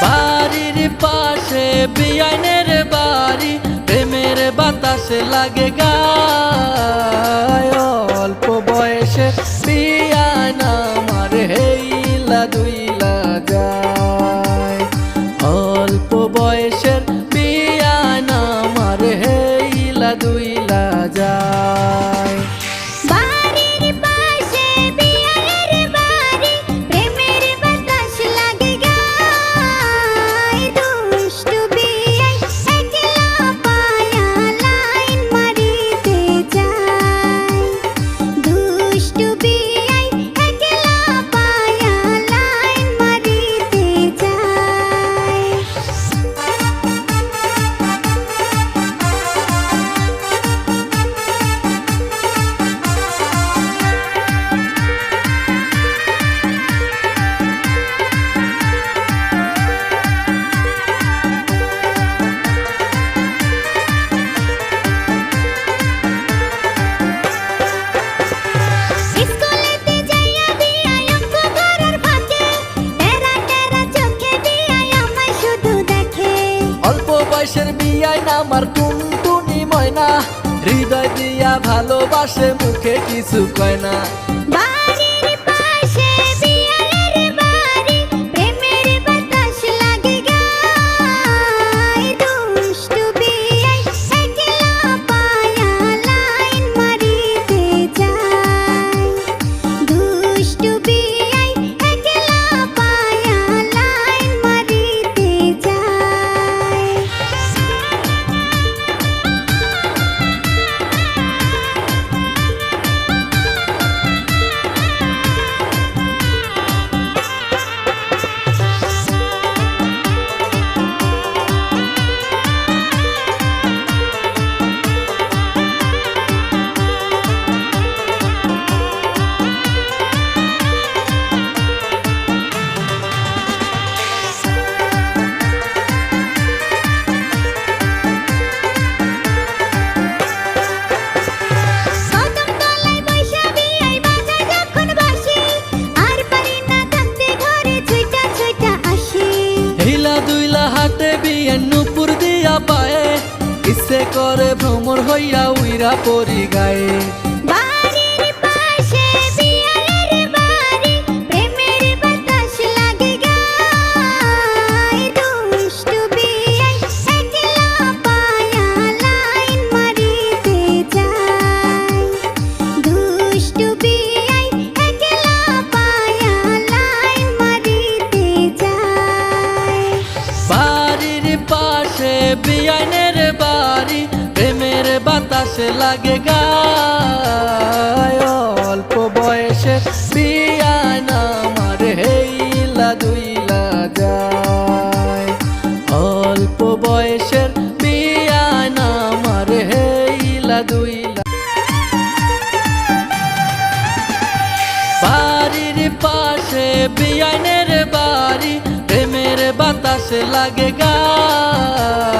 বাড়ির পাশে বিয়ানের বাড়ি, প্রেমের বাতাস লাগে গায়। অল্প বয়সে বিয়ান আমার হেইলা দুইলা যায়। অল্প বয়সের বিয়ান আমার হেইলা দুইলা যায়। বয়সের বিয়ায় আমার টুনটুনি ময়না, হৃদয় দিয়া ভালোবাসে মুখে কিছু কয় না। নুপুর দিয়া পায়ে ইচ্ছে করে ভ্রমর হইয়া উইরা পরি গায়ে। বিয়ানের বাড়ি, প্রেমের বাতাস লাগে গায়। অল্প বয়সে বিয়ান আমার হেইলা দুইলা যায়। অল্প বয়সের বিয়ান আমার হেইলা দুইলা। বাড়ির পাশে বিয়ানের বাড়ি, প্রেমের বাতাস লাগে গায়।